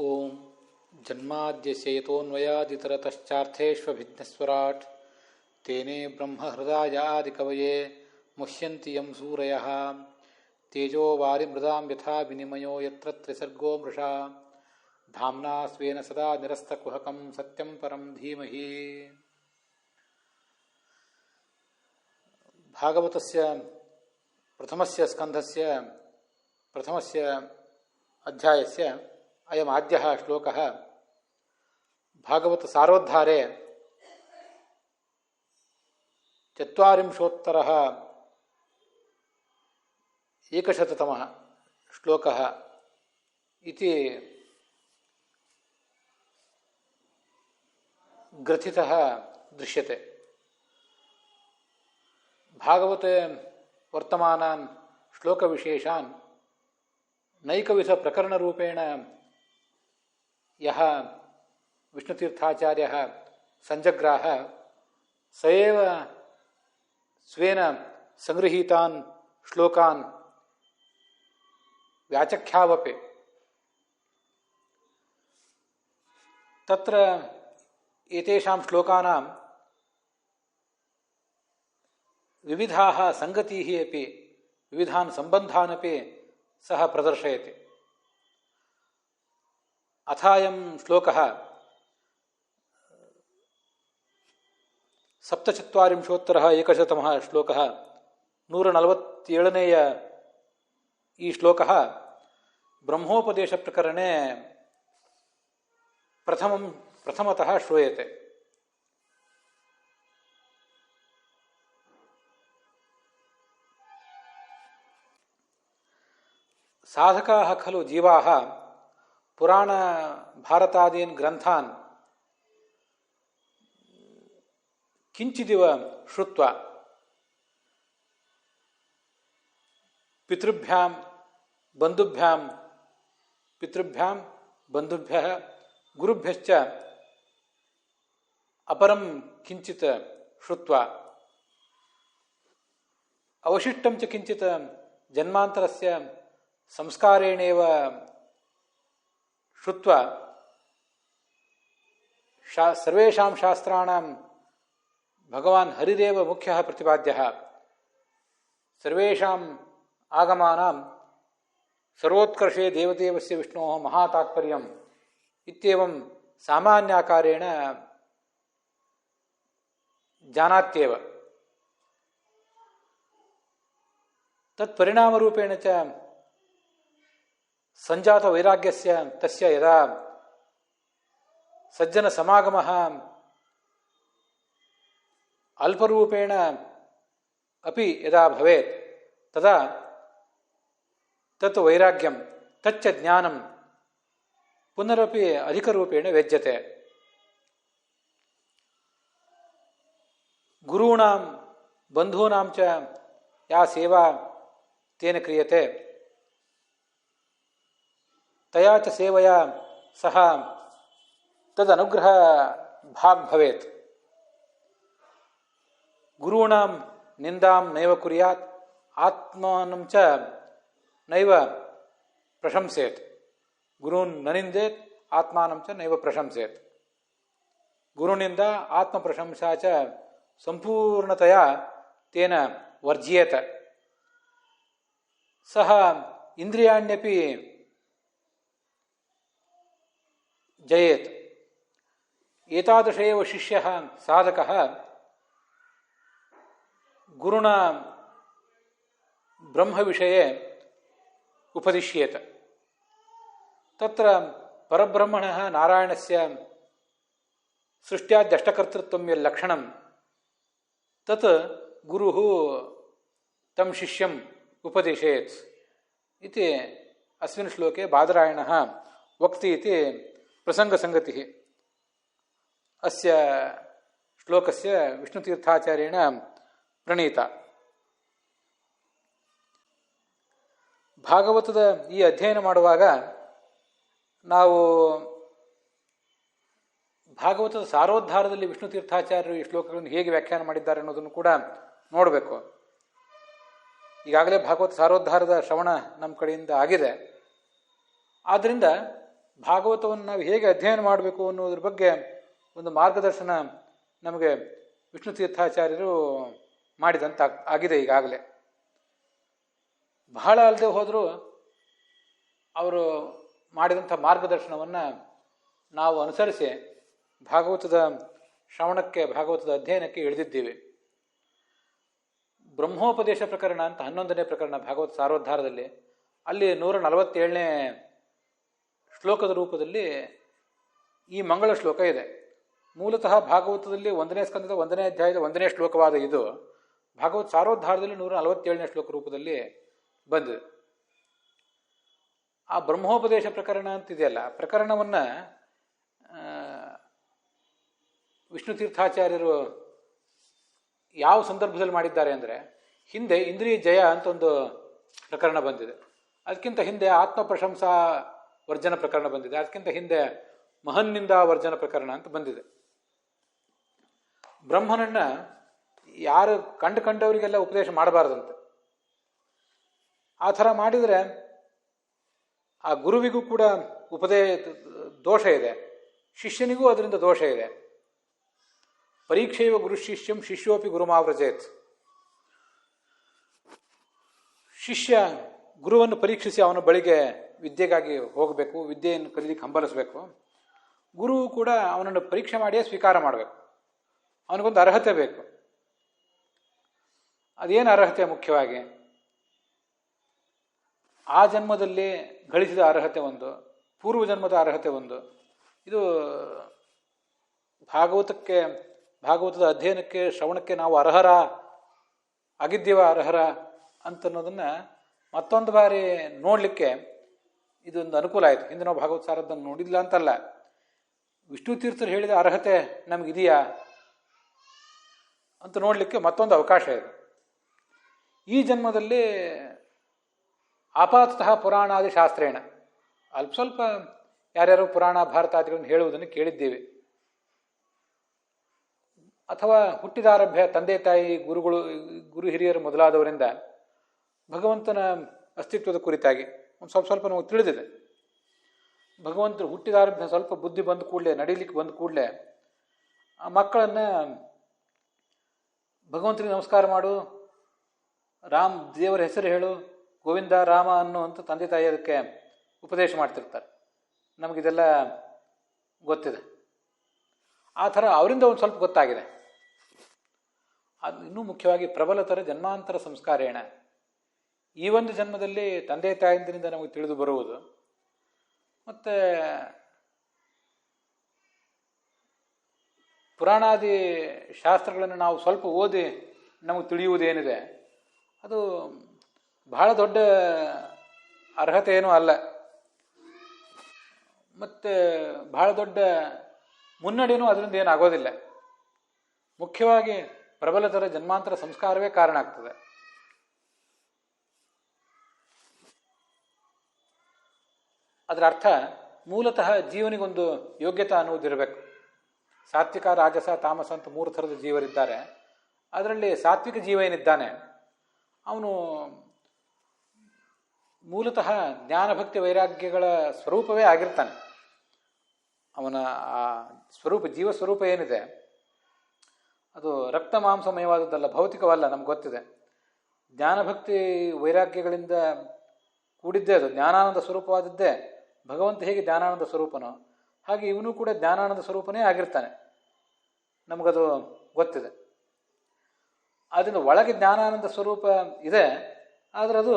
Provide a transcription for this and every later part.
ಓಂ ಜನ್ಮಾದ್ಯಸ್ಯ ಯತೋನ್ವಯಾದಿತರತಶ್ಚಾರ್ಥೇಷ್ವಭಿಘ್ನಸ್ವರಾಟ್ ತೇನೇ ಬ್ರಹ್ಮಹೃದಾಯಾದಿಕವಯೇ ಮುಹ್ಯಂತಿ M ಸೂರಯಃ ತೇಜೋ ವಾರಿಮೃದಾಂ ಯಥಾ ವಿನಿಮಯೋ ಯತ್ರ ತ್ರಿಸರ್ಗೋ ಮೃಷಾ ಧಾಮ್ನಾ ಸ್ವೇನ ಸದಾ ನಿರಸ್ತಕುಹಕಂ ಸತ್ಯಂ ಪರಂ ಧೀಮಹಿ. ಭಾಗವತಸ್ಯ ಪ್ರಥಮಸ್ಯ ಸ್ಕಂಧಸ್ಯ ಪ್ರಥಮಸ್ಯ ಅಧ್ಯಾಯಸ್ಯ ಅಯಂ ಆದ್ಯಃ ಶ್ಲೋಕಃ ಭಾಗವತ ಸಾರೋದ್ಧಾರೆ ಚತ್ವಾರಿಂಶೋತ್ತರಃ ಏಕಶತತಮಃ ಶ್ಲೋಕಃ ಇತಿ ಗ್ರಥಿತಃ ದೃಶ್ಯತೆ. ಭಾಗವತೆ ವರ್ತಮಾನಾನ್ ಶ್ಲೋಕವಿಶೇಷಾನ್ ನೈಕವಿಧ ಪ್ರಕರಣರೂಪೇಣ ಯಹ ವಿಷ್ಣುತೀರ್ಥಾಚಾರ್ಯಃ ಸಂಜಗ್ರಾಹ ಸ ಏವ ಸ್ವೇನ ಸಂಗೃಹೀತಾನ್ ಶ್ಲೋಕಾನ್ ವ್ಯಾಚಖ್ಯಾವಪಿ. ತತ್ರ ಏತೇಷಾಂ ಶ್ಲೋಕಾನಾಂ ವಿವಿಧಾಃ ಸಂಗತೀಃ ಅಪಿ ವಿವಿಧಾನ್ ಸಂಬಂಧಾನ್ ಅಪಿ ಸಹ ಪ್ರದರ್ಶಯತಿ. ಅಥಾಯಂ ಶ್ಲೋಕಃ ಸಪ್ತಚತ್ವಾರಿಂಶೋತ್ತರಃ ಏಕಶತತಮಃ ಶ್ಲೋಕಃ 147ನೇಯ ಈ ಶ್ಲೋಕಃ ಬ್ರಹ್ಮೋಪದೇಶ ಪ್ರಕರಣೆ ಪ್ರಥಮತಃ ಶ್ರೂಯತೆ. ಸಾಧಕಾಃ ಖಲು ಜೀವಾಃ ಪುರಾಣ ಭಾರತಾದೀನ್ ಗ್ರಂಥಾನ್ ಕಿಂಚಿದಿವ ಶ್ರುತ್ವಾ ಪಿತೃಭ್ಯಾಂ ಬಂಧುಭ್ಯಃ ಗುರುಭ್ಯಶ್ಚ ಅಪರಂ ಕಿಂಚಿತ್ ಶ್ರುತ್ವಾ ಅವಶಿಷ್ಟಂ ಚ ಕಿಂಚಿತ್ ಜನ್ಮಾಂತರಸ್ಯ ಸಂಸ್ಕಾರೇಣೇವ ಶ್ರುತ್ವಾ ಸರ್ವೇಷಾಂ ಶಾಸ್ತ್ರಾಣಾಂ ಭಗವಾನ್ ಹರಿರೇವ ಮುಖ್ಯಃ ಪ್ರತಿಪಾದ್ಯಃ ಸರ್ವೇಷಾಂ ಆಗಮಾನಾಂ ಸರ್ವೋತ್ಕರ್ಷೇ ದೇವದೇವಸ್ಯ ವಿಷ್ಣೋಃ ಮಹಾತಾತ್ಪರ್ಯಂ ಇತ್ಯೇವಂ ಸಾಮಾನ್ಯಾಕಾರೇಣ ಜಾನಾತ್ಯೇವ. ತತ್ಪರಿಣಾಮರೂಪೇಣ ಚ ಸಂಜಾತ ವೈರಾಗ್ಯಸ್ಯ ತಸ್ಯ ಯದಾ ಸಜ್ಜನ ಸಮಾಗಮಃ ಅಲ್ಪರೂಪೇಣ ಅಪಿ ಯದಾ ಭವೇತ್ ತದಾ ತತ್ ವೈರಾಗ್ಯಂ ತಚ್ಚ ಜ್ಞಾನಂ ಪುನರಪಿ ಅಧಿಕರೂಪೇಣ ವ್ಯಜ್ಯತೆ. ಗುರೂಣಾಂ ಬಂಧೂನಾಂ ಚ ಯಾ ಸೇವಾ ತೇನ ಕ್ರಿಯತೆ ತಯಾ ಚ ಸೇವಯಾ ಸಹ ತದನುಗ್ರಹ ಭಾಗ್ ಭವೇತ್. ಗುರೂಣಾಂ ನಿಂದಾಂ ನೈವ ಕುರ್ಯಾತ್ ಆತ್ಮಾನಂ ಚ ನೈವ ಪ್ರಶಂಸೇತ್. ಗುರೂನ್ ನ ನಿಂದೇತ್ ಆತ್ಮಾನಂ ಚ ನೈವ ಪ್ರಶಂಸೇತ್. ಗುರುನಿಂದ ಆತ್ಮ ಪ್ರಶಂಸಾ ಚ ಸಂಪೂರ್ಣತಯಾ ತೇನ ವರ್ಜ್ಯೇತ. ಸಹ ಇಂದ್ರಿಯಾಣ್ಯಪಿ ಜಯೇತ್. ಏತಾದೃಶ ಏವ ಶಿಷ್ಯಃ ಸಾಧಕಃ ಗುರುಣ ಬ್ರಹ್ಮವಿಷಯೇ ಉಪದಿಶ್ಯೇತ. ತತ್ರ ಪರಬ್ರಹ್ಮಣಃ ನಾರಾಯಣಸ್ಯ ಸೃಷ್ಟ್ಯಾದ್ಯಷ್ಟಕರ್ತೃತ್ವಂ ಯಲ್ಲಕ್ಷಣಂ ತತ್ ಗುರುಃ ತಂ ಶಿಷ್ಯಂ ಉಪದಿಶೇತ್ ಇತಿ ಅಸ್ಮಿನ್ ಶ್ಲೋಕೆ ಬಾದರಾಯಣಃ ವಕ್ತಿ ಇತಿ ಪ್ರಸಂಗಸಂಗತಿಃ. ಅಸ್ಯ ಶ್ಲೋಕಸ್ಯ ವಿಷ್ಣುತೀರ್ಥಾಚಾರ್ಯೇಣ ಪ್ರಣೀತ. ಭಾಗವತದ ಈ ಅಧ್ಯಯನ ಮಾಡುವಾಗ ನಾವು ಭಾಗವತದ ಸಾರೋದ್ಧಾರದಲ್ಲಿ ವಿಷ್ಣುತೀರ್ಥಾಚಾರ್ಯರು ಈ ಶ್ಲೋಕಗಳನ್ನು ಹೇಗೆ ವ್ಯಾಖ್ಯಾನ ಮಾಡಿದ್ದಾರೆ ಅನ್ನೋದನ್ನು ಕೂಡ ನೋಡಬೇಕು. ಈಗಾಗಲೇ ಭಾಗವತ ಸಾರೋದ್ಧಾರದ ಶ್ರವಣ ನಮ್ಮ ಕಡೆಯಿಂದ ಆಗಿದೆ. ಆದ್ದರಿಂದ ಭಾಗವತವನ್ನು ನಾವು ಹೇಗೆ ಅಧ್ಯಯನ ಮಾಡಬೇಕು ಅನ್ನೋದ್ರ ಬಗ್ಗೆ ಒಂದು ಮಾರ್ಗದರ್ಶನ ನಮಗೆ ವಿಷ್ಣು ತೀರ್ಥಾಚಾರ್ಯರು ಮಾಡಿದಂತ ಆಗಿದೆ ಈಗಾಗಲೇ. ಬಹಳ ಅಲ್ಲದೆ ಹೋದರೂ ಅವರು ಮಾಡಿದಂಥ ಮಾರ್ಗದರ್ಶನವನ್ನು ನಾವು ಅನುಸರಿಸಿ ಭಾಗವತದ ಶ್ರವಣಕ್ಕೆ, ಭಾಗವತದ ಅಧ್ಯಯನಕ್ಕೆ ಇಳಿದಿದ್ದೀವಿ. ಬ್ರಹ್ಮೋಪದೇಶ ಪ್ರಕರಣ ಅಂತ 11ನೇ ಪ್ರಕರಣ ಭಾಗವತ ಸಾರೋದ್ಧಾರದಲ್ಲಿ, ಅಲ್ಲಿ 147ನೇ ಶ್ಲೋಕದ ರೂಪದಲ್ಲಿ ಈ ಮಂಗಳ ಶ್ಲೋಕ ಇದೆ. ಮೂಲತಃ ಭಾಗವತದಲ್ಲಿ 1ನೇ ಸ್ಕಂದದ 1ನೇ ಅಧ್ಯಾಯದ 1ನೇ ಶ್ಲೋಕವಾದ ಇದು ಭಾಗವತ ಸಾರೋದ್ಧಾರದಲ್ಲಿ 147ನೇ ಶ್ಲೋಕ ರೂಪದಲ್ಲಿ ಬಂದಿದೆ. ಆ ಬ್ರಹ್ಮೋಪದೇಶ ಪ್ರಕರಣ ಅಂತಿದೆಯಲ್ಲ, ಪ್ರಕರಣವನ್ನು ವಿಷ್ಣು ತೀರ್ಥಾಚಾರ್ಯರು ಯಾವ ಸಂದರ್ಭದಲ್ಲಿ ಮಾಡಿದ್ದಾರೆ ಅಂದರೆ, ಹಿಂದೆ ಇಂದ್ರಿಯ ಜಯ ಅಂತ ಒಂದು ಪ್ರಕರಣ ಬಂದಿದೆ, ಅದಕ್ಕಿಂತ ಹಿಂದೆ ಆತ್ಮ ಪ್ರಶಂಸಾ ವರ್ಜನ ಪ್ರಕರಣ ಬಂದಿದೆ, ಅದಕ್ಕಿಂತ ಹಿಂದೆ ಮಹನ್ನಿಂದ ವರ್ಜನ ಪ್ರಕರಣ ಅಂತ ಬಂದಿದೆ. ಬ್ರಹ್ಮನನ್ನ ಯಾರು ಕಂಡವರಿಗೆಲ್ಲ ಉಪದೇಶ ಮಾಡಬಾರ್ದಂತೆ. ಆ ಥರ ಮಾಡಿದರೆ ಆ ಗುರುವಿಗೂ ಕೂಡ ದೋಷ ಇದೆ, ಶಿಷ್ಯನಿಗೂ ಅದರಿಂದ ದೋಷ ಇದೆ. ಪರೀಕ್ಷೆಯವ ಗುರು ಶಿಷ್ಯಂ ಶಿಷ್ಯೋಪಿ ಗುರುಮಾವ್ರಜೇತ್. ಶಿಷ್ಯ ಗುರುವನ್ನು ಪರೀಕ್ಷಿಸಿ ಅವನ ಬಳಿಗೆ ವಿದ್ಯೆಗಾಗಿ ಹೋಗಬೇಕು, ವಿದ್ಯೆಯನ್ನು ಕಲಿಲಿಕ್ಕೆ ಹಂಬಲಿಸಬೇಕು. ಗುರು ಕೂಡ ಅವನನ್ನು ಪರೀಕ್ಷೆ ಮಾಡಿಯೇ ಸ್ವೀಕಾರ ಮಾಡಬೇಕು, ಅವನಿಗೊಂದು ಅರ್ಹತೆ ಬೇಕು. ಅದೇನು ಅರ್ಹತೆ? ಮುಖ್ಯವಾಗಿ ಆ ಜನ್ಮದಲ್ಲಿ ಗಳಿಸಿದ ಅರ್ಹತೆ ಒಂದು, ಪೂರ್ವ ಜನ್ಮದ ಅರ್ಹತೆ ಒಂದು. ಇದು ಭಾಗವತದ ಅಧ್ಯಯನಕ್ಕೆ, ಶ್ರವಣಕ್ಕೆ ನಾವು ಅರ್ಹರ ಅಂತನ್ನೋದನ್ನು ಮತ್ತೊಂದು ಬಾರಿ ನೋಡಲಿಕ್ಕೆ ಇದೊಂದು ಅನುಕೂಲ ಆಯಿತು. ಹಿಂದೆ ನಾವು ಭಾಗವತ ಸಾರದನ್ನು ನೋಡಿಲ್ಲ ಅಂತಲ್ಲ, ವಿಷ್ಣು ತೀರ್ಥರು ಹೇಳಿದ ಅರ್ಹತೆ ನಮಗಿದೆಯಾ ಅಂತ ನೋಡಲಿಕ್ಕೆ ಮತ್ತೊಂದು ಅವಕಾಶ ಇದೆ. ಈ ಜನ್ಮದಲ್ಲಿ ಆಪಾತತಃ ಪುರಾಣಾದಿ ಶಾಸ್ತ್ರೇಣ ಅಲ್ಪ ಸ್ವಲ್ಪ ಯಾರ್ಯಾರು ಪುರಾಣ ಭಾರತಾದಿಗಳನ್ನು ಹೇಳುವುದನ್ನು ಕೇಳಿದ್ದೇವೆ, ಅಥವಾ ಹುಟ್ಟಿದಾರಭ್ಯ ತಂದೆ ತಾಯಿ ಗುರು ಹಿರಿಯರು ಮೊದಲಾದವರಿಂದ ಭಗವಂತನ ಅಸ್ತಿತ್ವದ ಕುರಿತಾಗಿ ಒಂದು ಸ್ವಲ್ಪ ನಮಗೆ ತಿಳಿದಿದೆ. ಭಗವಂತರು ಹುಟ್ಟಿದಾರಭ್ಯ ಸ್ವಲ್ಪ ಬುದ್ಧಿ ಬಂದ ಕೂಡಲೇ, ನಡೀಲಿಕ್ಕೆ ಬಂದ ಕೂಡಲೇ ಆ ಮಕ್ಕಳನ್ನು ಭಗವಂತನಿಗೆ ನಮಸ್ಕಾರ ಮಾಡು, ದೇವರ ಹೆಸರು ಹೇಳು, ಗೋವಿಂದ ರಾಮ ಅಂತ ತಂದೆ ತಾಯಿ ಅದಕ್ಕೆ ಉಪದೇಶ ಮಾಡ್ತಿರ್ತಾರೆ. ನಮಗಿದೆಲ್ಲ ಗೊತ್ತಿದೆ. ಆ ಥರ ಅವರಿಂದ ಒಂದು ಸ್ವಲ್ಪ ಗೊತ್ತಾಗಿದೆ. ಅದು ಇನ್ನೂ ಮುಖ್ಯವಾಗಿ ಪ್ರಬಲತರ ಜನ್ಮಾಂತರ ಸಂಸ್ಕಾರೇಣ, ಈ ಒಂದು ಜನ್ಮದಲ್ಲಿ ತಂದೆ ತಾಯಿಂದರಿಂದ ನಮಗೆ ತಿಳಿದು ಬರುವುದು. ಮತ್ತು ಪುರಾಣಾದಿ ಶಾಸ್ತ್ರಗಳನ್ನು ನಾವು ಸ್ವಲ್ಪ ಓದಿ ನಮಗೆ ತಿಳಿಯುವುದೇನಿದೆ ಅದು ಬಹಳ ದೊಡ್ಡ ಅರ್ಹತೆ ಏನೂ ಅಲ್ಲ, ಮತ್ತು ಬಹಳ ದೊಡ್ಡ ಮುನ್ನಡೆಯೂ ಅದರಿಂದ ಏನಾಗೋದಿಲ್ಲ. ಮುಖ್ಯವಾಗಿ ಪ್ರಬಲತರ ಜನ್ಮಾಂತರ ಸಂಸ್ಕಾರವೇ ಕಾರಣ ಆಗ್ತದೆ. ಅದರ ಅರ್ಥ ಮೂಲತಃ ಜೀವನಿಗೊಂದು ಯೋಗ್ಯತೆ ಅನ್ನುವುದಿರಬೇಕು. ಸಾತ್ವಿಕ, ರಾಜಸ, ತಾಮಸ ಅಂತ 3 ಥರದ ಜೀವರಿದ್ದಾರೆ. ಅದರಲ್ಲಿ ಸಾತ್ವಿಕ ಜೀವ ಏನಿದ್ದಾನೆ ಅವನು ಮೂಲತಃ ಜ್ಞಾನಭಕ್ತಿ ವೈರಾಗ್ಯಗಳ ಸ್ವರೂಪವೇ ಆಗಿರ್ತಾನೆ. ಅವನ ಆ ಜೀವ ಸ್ವರೂಪ ಏನಿದೆ ಅದು ರಕ್ತ ಮಾಂಸಮಯವಾದದ್ದಲ್ಲ, ಭೌತಿಕವಲ್ಲ, ನಮ್ಗೆ ಗೊತ್ತಿದೆ. ಜ್ಞಾನಭಕ್ತಿ ವೈರಾಗ್ಯಗಳಿಂದ ಕೂಡಿದ್ದೇ ಅದು, ಜ್ಞಾನಾನಂದ ಸ್ವರೂಪವಾದದ್ದೇ. ಭಗವಂತ ಹೇಗೆ ಜ್ಞಾನಾನಂದ ಸ್ವರೂಪನೋ ಹಾಗೆ ಇವನು ಕೂಡ ಜ್ಞಾನಾನಂದ ಸ್ವರೂಪನೇ ಆಗಿರ್ತಾನೆ, ನಮಗದು ಗೊತ್ತಿದೆ. ಅದರಿಂದ ಒಳಗೆ ಜ್ಞಾನಾನಂದ ಸ್ವರೂಪ ಇದೆ, ಆದರೆ ಅದು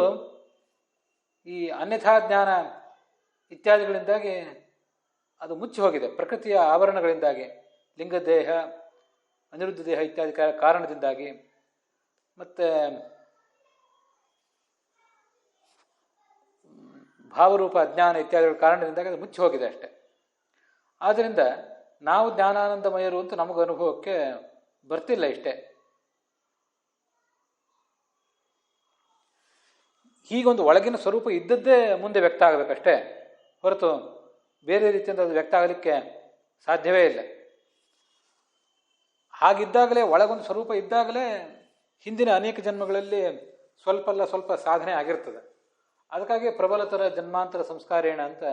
ಈ ಅನ್ಯಥಾ ಜ್ಞಾನ ಇತ್ಯಾದಿಗಳಿಂದಾಗಿ ಅದು ಮುಚ್ಚಿ ಹೋಗಿದೆ. ಪ್ರಕೃತಿಯ ಆವರಣಗಳಿಂದಾಗಿ, ಲಿಂಗದೇಹ, ಅನಿರುದ್ಧ ದೇಹ ಇತ್ಯಾದಿ ಕಾರಣದಿಂದಾಗಿ, ಮತ್ತು ಭಾವರೂಪ ಅಜ್ಞಾನ ಇತ್ಯಾದಿಗಳ ಕಾರಣದಿಂದಾಗಿ ಅದು ಮುಚ್ಚಿ ಹೋಗಿದೆ ಅಷ್ಟೆ. ಆದ್ದರಿಂದ ನಾವು ಜ್ಞಾನಾನಂದಮಯರು ಅಂತ ನಮಗೆ ಅನುಭವಕ್ಕೆ ಬರ್ತಿಲ್ಲ ಇಷ್ಟೇ. ಹೀಗೊಂದು ಒಳಗಿನ ಸ್ವರೂಪ ಇದ್ದದ್ದೇ ಮುಂದೆ ವ್ಯಕ್ತ ಆಗಬೇಕಷ್ಟೇ ಹೊರತು ಬೇರೆ ರೀತಿಯಿಂದ ಅದು ವ್ಯಕ್ತ ಆಗಲಿಕ್ಕೆ ಸಾಧ್ಯವೇ ಇಲ್ಲ. ಹಾಗಿದ್ದಾಗಲೇ, ಒಳಗೊಂದು ಸ್ವರೂಪ ಇದ್ದಾಗಲೇ ಹಿಂದಿನ ಅನೇಕ ಜನ್ಮಗಳಲ್ಲಿ ಸ್ವಲ್ಪ ಸಾಧನೆ ಆಗಿರ್ತದೆ. ಅದಕ್ಕಾಗಿ ಪ್ರಬಲತರ ಜನ್ಮಾಂತರ ಸಂಸ್ಕಾರೇಣ ಅಂತ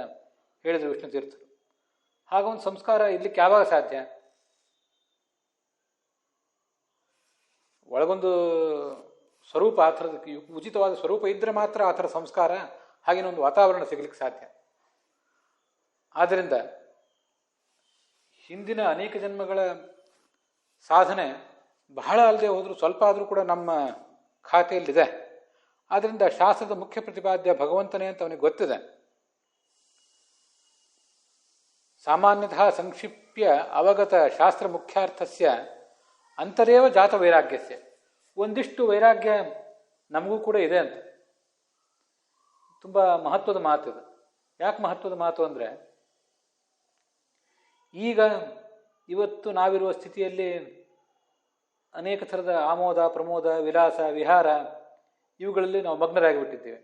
ಹೇಳಿದರು ವಿಷ್ಣು ತೀರ್ಥರು. ಹಾಗೊಂದು ಸಂಸ್ಕಾರ ಇರ್ಲಿಕ್ಕೆ ಯಾವಾಗ ಸಾಧ್ಯ? ಒಳಗೊಂದು ಸ್ವರೂಪ, ಆ ಥರದ ಉಚಿತವಾದ ಸ್ವರೂಪ ಇದ್ದರೆ ಮಾತ್ರ ಆ ಥರ ಸಂಸ್ಕಾರ, ಹಾಗೇನೊಂದು ಒಂದು ವಾತಾವರಣ ಸಿಗಲಿಕ್ಕೆ ಸಾಧ್ಯ. ಆದ್ದರಿಂದ ಹಿಂದಿನ ಅನೇಕ ಜನ್ಮಗಳ ಸಾಧನೆ ಬಹಳ ಅಲ್ಲದೆ ಹೋದರೂ ಸ್ವಲ್ಪ ಆದರೂ ಕೂಡ ನಮ್ಮ ಖಾತೆಯಲ್ಲಿದೆ. ಆದ್ದರಿಂದ ಶಾಸ್ತ್ರದ ಮುಖ್ಯ ಪ್ರತಿಪಾದ್ಯ ಭಗವಂತನೇ ಅಂತ ಅವನಿಗೆ ಗೊತ್ತಿದೆ. ಸಾಮಾನ್ಯತಃ ಸಂಕ್ಷಿಪ್ಯ ಅವಗತ ಶಾಸ್ತ್ರ ಮುಖ್ಯಾರ್ಥಸ್ಯ ಅಂತರೇವ ಜಾತ ವೈರಾಗ್ಯಸ್ಯ. ಒಂದಿಷ್ಟು ವೈರಾಗ್ಯ ನಮಗೂ ಕೂಡ ಇದೆ ಅಂತ. ತುಂಬ ಮಹತ್ವದ ಮಾತು ಇದು. ಯಾಕೆ ಮಹತ್ವದ ಮಾತು ಅಂದರೆ, ಈಗ ಇವತ್ತು ನಾವಿರುವ ಸ್ಥಿತಿಯಲ್ಲಿ ಅನೇಕ ಥರದ ಆಮೋದ ಪ್ರಮೋದ ವಿಲಾಸ ವಿಹಾರ ಇವುಗಳಲ್ಲಿ ನಾವು ಮಗ್ನರಾಗಿಬಿಟ್ಟಿದ್ದೇವೆ.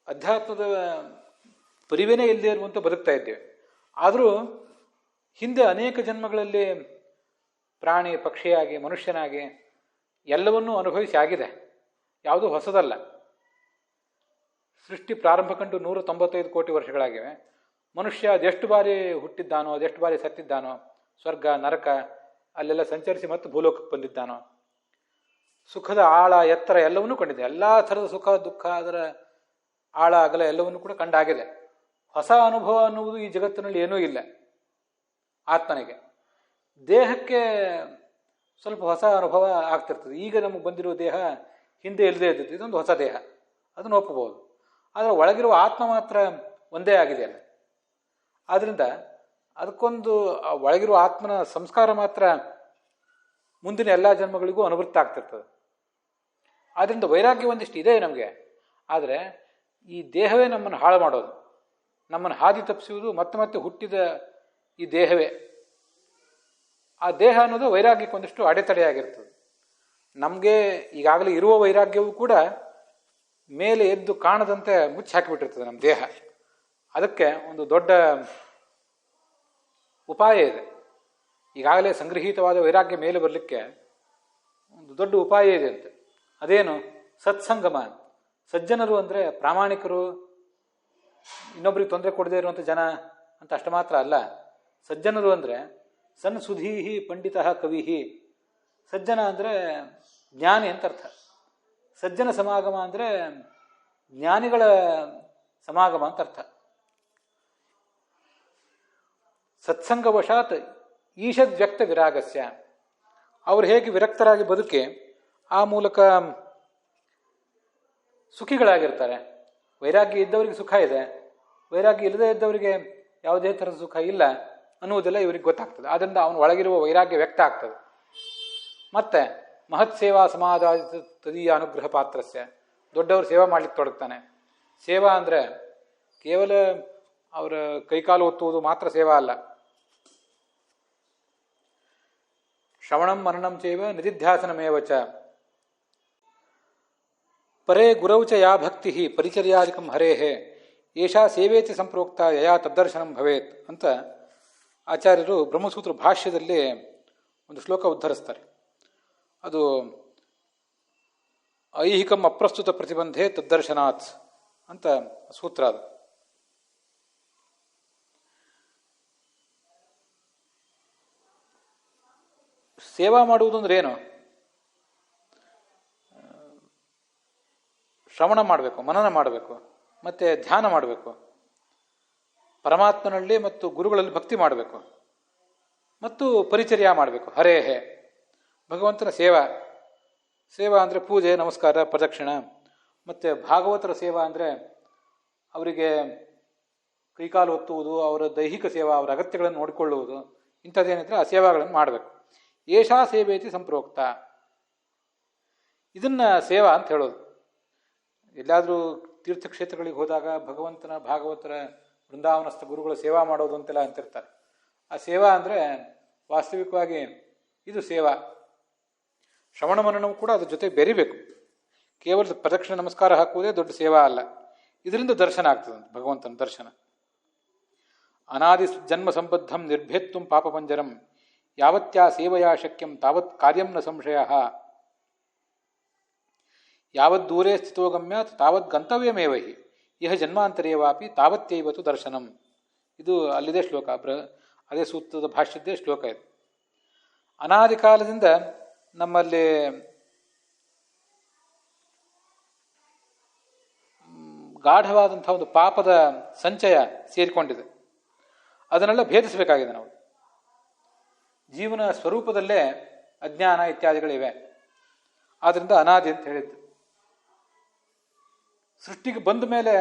ಅಧ್ಯಾತ್ಮದ ಪರಿವೇನೇ ಇಲ್ಲದೆ ಇರುವಂತೆ ಬದುಕ್ತಾ ಇದ್ದೇವೆ. ಆದರೂ ಹಿಂದೆ ಅನೇಕ ಜನ್ಮಗಳಲ್ಲಿ ಪ್ರಾಣಿ ಪಕ್ಷಿಯಾಗಿ ಮನುಷ್ಯನಾಗಿ ಎಲ್ಲವನ್ನೂ ಅನುಭವಿಸಿ ಆಗಿದೆ. ಯಾವುದೂ ಹೊಸದಲ್ಲ. ಸೃಷ್ಟಿ ಪ್ರಾರಂಭ ಕಂಡು 195 ಕೋಟಿ ವರ್ಷಗಳಾಗಿವೆ. ಮನುಷ್ಯ ಅದೆಷ್ಟು ಬಾರಿ ಹುಟ್ಟಿದ್ದಾನೋ, ಅದೆಷ್ಟು ಬಾರಿ ಸತ್ತಿದ್ದಾನೋ, ಸ್ವರ್ಗ ನರಕ ಅಲ್ಲೆಲ್ಲ ಸಂಚರಿಸಿ ಮತ್ತು ಭೂಲೋಕಕ್ಕೆ ಬಂದಿದ್ದಾನೋ, ಸುಖದ ಆಳ ಎತ್ತರ ಎಲ್ಲವನ್ನೂ ಕಂಡಿದೆ. ಎಲ್ಲ ಥರದ ಸುಖ ದುಃಖ ಅದರ ಆಳ ಅಗಲ ಎಲ್ಲವನ್ನೂ ಕೂಡ ಕಂಡಾಗಿದೆ. ಹೊಸ ಅನುಭವ ಅನ್ನುವುದು ಈ ಜಗತ್ತಿನಲ್ಲಿ ಏನೂ ಇಲ್ಲ. ಆತ್ಮನಿಗೆ ದೇಹಕ್ಕೆ ಸ್ವಲ್ಪ ಹೊಸ ಅನುಭವ ಆಗ್ತಿರ್ತದೆ. ಈಗ ನಮಗೆ ಬಂದಿರುವ ದೇಹ ಹಿಂದೆ ಇಲ್ಲದೆ ಇರ್ತದೆ, ಇದೊಂದು ಹೊಸ ದೇಹ, ಅದನ್ನು ಒಪ್ಪಬಹುದು. ಆದರೆ ಒಳಗಿರುವ ಆತ್ಮ ಮಾತ್ರ ಒಂದೇ ಆಗಿದೆ ಅಲ್ಲ. ಆದ್ದರಿಂದ ಅದಕ್ಕೊಂದು ಒಳಗಿರುವ ಆತ್ಮನ ಸಂಸ್ಕಾರ ಮಾತ್ರ ಮುಂದಿನ ಎಲ್ಲ ಜನ್ಮಗಳಿಗೂ ಅನುವೃತ್ತ ಆಗ್ತಿರ್ತದೆ. ಆದ್ದರಿಂದ ವೈರಾಗ್ಯ ಒಂದಿಷ್ಟು ಇದೆ ನಮಗೆ. ಆದರೆ ಈ ದೇಹವೇ ನಮ್ಮನ್ನು ಹಾಳು ಮಾಡೋದು, ನಮ್ಮನ್ನು ಹಾದಿ ತಪ್ಪಿಸುವುದು ಮತ್ತೆ ಮತ್ತೆ ಹುಟ್ಟಿದ ಈ ದೇಹವೇ. ಆ ದೇಹ ಅನ್ನೋದು ವೈರಾಗ್ಯಕ್ಕೊಂದಿಷ್ಟು ಅಡೆತಡೆಯಾಗಿರ್ತದೆ. ನಮಗೆ ಈಗಾಗಲೇ ಇರುವ ವೈರಾಗ್ಯವೂ ಕೂಡ ಮೇಲೆ ಎದ್ದು ಕಾಣದಂತೆ ಮುಚ್ಚಿ ಹಾಕಿಬಿಟ್ಟಿರ್ತದೆ ನಮ್ಮ ದೇಹ. ಅದಕ್ಕೆ ಒಂದು ದೊಡ್ಡ ಉಪಾಯ ಇದೆ. ಈಗಾಗಲೇ ಸಂಗ್ರಹಿತವಾದ ವೈರಾಗ್ಯ ಮೇಲೆ ಬರಲಿಕ್ಕೆ ಒಂದು ದೊಡ್ಡ ಉಪಾಯ ಇದೆ ಅಂತೆ. ಅದೇನು? ಸತ್ಸಂಗಮ. ಸಜ್ಜನರು ಅಂದರೆ ಪ್ರಾಮಾಣಿಕರು, ಇನ್ನೊಬ್ಬರಿಗೆ ತೊಂದರೆ ಕೊಡದೇ ಇರುವಂಥ ಜನ ಅಂತ ಅಷ್ಟು ಮಾತ್ರ ಅಲ್ಲ. ಸಜ್ಜನರು ಅಂದರೆ ಸನ್ ಸುಧೀಹಿ ಪಂಡಿತ ಕವಿಹಿ. ಸಜ್ಜನ ಅಂದರೆ ಜ್ಞಾನಿ ಅಂತ ಅರ್ಥ. ಸಜ್ಜನ ಸಮಾಗಮ ಅಂದರೆ ಜ್ಞಾನಿಗಳ ಸಮಾಗಮ ಅಂತ ಅರ್ಥ. ಸತ್ಸಂಗವಶಾತ್ ಈಶದ್ ವ್ಯಕ್ತ ವಿರಾಗಸ್ಯ. ಅವರು ಹೇಗೆ ವಿರಕ್ತರಾಗಿ ಬದುಕಿ ಆ ಮೂಲಕ ಸುಖಿಗಳಾಗಿರ್ತಾರೆ. ವೈರಾಗ್ಯ ಇದ್ದವರಿಗೆ ಸುಖ ಇದೆ, ವೈರಾಗ್ಯ ಇಲ್ಲದೇ ಇದ್ದವರಿಗೆ ಯಾವುದೇ ಥರದ ಸುಖ ಇಲ್ಲ ಅನ್ನುವುದೆಲ್ಲ ಇವರಿಗೆ ಗೊತ್ತಾಗ್ತದೆ. ಆದ್ದರಿಂದ ಅವನ ಒಳಗಿರುವ ವೈರಾಗ್ಯ ವ್ಯಕ್ತ ಆಗ್ತದೆ. ಮತ್ತೆ ಮಹತ್ ಸೇವಾ ಸಮಾಧಾನ ತದೀಯ ಅನುಗ್ರಹ ಪಾತ್ರಸ್ಯ. ದೊಡ್ಡವರು ಸೇವಾ ಮಾಡ್ಲಿಕ್ಕೆ ತೊಡಗ್ತಾನೆ. ಸೇವಾ ಅಂದರೆ ಕೇವಲ ಅವರ ಕೈಕಾಲು ಒತ್ತುವುದು ಮಾತ್ರ ಸೇವಾ ಅಲ್ಲ. ಶ್ರವಣಂ ಮನನಂ ಚೈವ ನಿಧಿಧ್ಯಾಸನಮೇವಚ. ಪರೇ ಗುರೌಚ ಯಾ ಭಕ್ತಿ ಪರಿಚರ್ಯಾದಿಕಂ ಹರೇಹೇ ಏಷಾ ಸೇವೇತಿ ಸಂಪ್ರೋಕ್ತ ಯಯಾ ತದ್ದರ್ಶನಂ ಭವೇತ್ ಅಂತ ಆಚಾರ್ಯರು ಬ್ರಹ್ಮಸೂತ್ರ ಭಾಷ್ಯದಲ್ಲಿ ಒಂದು ಶ್ಲೋಕ ಉದ್ಧರಿಸ್ತಾರೆ. ಅದು ಐಹಿಕಂ ಅಪ್ರಸ್ತುತ ಪ್ರತಿಬಂಧೆ ತದ್ದರ್ಶನಾತ್ ಅಂತ ಸೂತ್ರ. ಅದು ಸೇವಾ ಮಾಡುವುದು ಅಂದ್ರೆ ಏನು? ಶ್ರವಣ ಮಾಡಬೇಕು, ಮನನ ಮಾಡಬೇಕು, ಮತ್ತೆ ಧ್ಯಾನ ಮಾಡಬೇಕು, ಪರಮಾತ್ಮನಲ್ಲಿ ಮತ್ತು ಗುರುಗಳಲ್ಲಿ ಭಕ್ತಿ ಮಾಡಬೇಕು, ಮತ್ತು ಪರಿಚರ್ಯ ಮಾಡಬೇಕು. ಹರೇಹೇ ಭಗವಂತನ ಸೇವಾ. ಸೇವಾ ಅಂದರೆ ಪೂಜೆ, ನಮಸ್ಕಾರ, ಪ್ರದಕ್ಷಿಣ. ಮತ್ತು ಭಾಗವತರ ಸೇವಾ ಅಂದರೆ ಅವರಿಗೆ ಕೈಕಾಲು ಒತ್ತುವುದು, ಅವರ ದೈಹಿಕ ಸೇವಾ, ಅವರ ಅಗತ್ಯಗಳನ್ನು ನೋಡಿಕೊಳ್ಳುವುದು, ಇಂಥದ್ದೇನಿದ್ರೆ ಆ ಸೇವಾಗಳನ್ನು ಮಾಡಬೇಕು. ಏಷಾ ಸೇವೇತಿ ಸಂಪ್ರೋಕ್ತ. ಇದನ್ನ ಸೇವಾ ಅಂತ ಹೇಳೋದು. ಎಲ್ಲಾದರೂ ತೀರ್ಥಕ್ಷೇತ್ರಗಳಿಗೆ ಹೋದಾಗ ಭಗವಂತನ ಭಾಗವತರ ಬೃಂದಾವನಸ್ಥ ಗುರುಗಳ ಸೇವಾ ಮಾಡೋದು ಅಂತೆಲ್ಲ ಅಂತಿರ್ತಾರೆ. ಆ ಸೇವಾ ಅಂದರೆ ವಾಸ್ತವಿಕವಾಗಿ ಇದು ಸೇವಾ. ಶ್ರವಣ ಮನನವೂ ಕೂಡ ಅದ್ರ ಜೊತೆ ಬೆರಿಬೇಕು. ಕೇವಲ ಪ್ರದಕ್ಷಿಣ ನಮಸ್ಕಾರ ಹಾಕುವುದೇ ದೊಡ್ಡ ಸೇವಾ ಅಲ್ಲ. ಇದರಿಂದ ದರ್ಶನ ಆಗ್ತದೆ, ಭಗವಂತನ ದರ್ಶನ. ಅನಾದಿ ಜನ್ಮ ಸಂಬದ್ಧಂ ನಿರ್ಭೇತ್ತುಂ ಪಾಪಪಂಜರಂ ಯಾವತ್ಯಾ ಸೇವೆಯಾ ಶಕ್ಯಂ ತಾವತ್ ಕಾರ್ಯಂ ನ ಸಂಶಯ ಯಾವತ್ ದೂರೇ ಸ್ಥಿತೋ ಗಮ್ಯಾತ್ ತಾವತ್ ಗಂತವ್ಯಮೇವ ಹಿ. ಇಹ ಜನ್ಮಾಂತರ್ಯವಾಪಿ ತಾವತ್ತೈವತ್ತು ದರ್ಶನಂ. ಇದು ಅಲ್ಲಿದೆ ಶ್ಲೋಕ, ಅದೇ ಸೂತ್ರದ ಭಾಷ್ಯದ್ದೇ ಶ್ಲೋಕ ಇದು. ಅನಾದಿ ಕಾಲದಿಂದ ನಮ್ಮಲ್ಲಿ ಗಾಢವಾದಂಥ ಒಂದು ಪಾಪದ ಸಂಚಯ ಸೇರಿಕೊಂಡಿದೆ. ಅದನ್ನೆಲ್ಲ ಭೇದಿಸಬೇಕಾಗಿದೆ ನಾವು. ಜೀವನ ಸ್ವರೂಪದಲ್ಲೇ ಅಜ್ಞಾನ ಇತ್ಯಾದಿಗಳಿವೆ. ಆದ್ದರಿಂದ ಅನಾದಿ ಅಂತ ಹೇಳಿದ್ದು. ಸೃಷ್ಟಿಗೆ ಬಂದ ಮೇಲೆ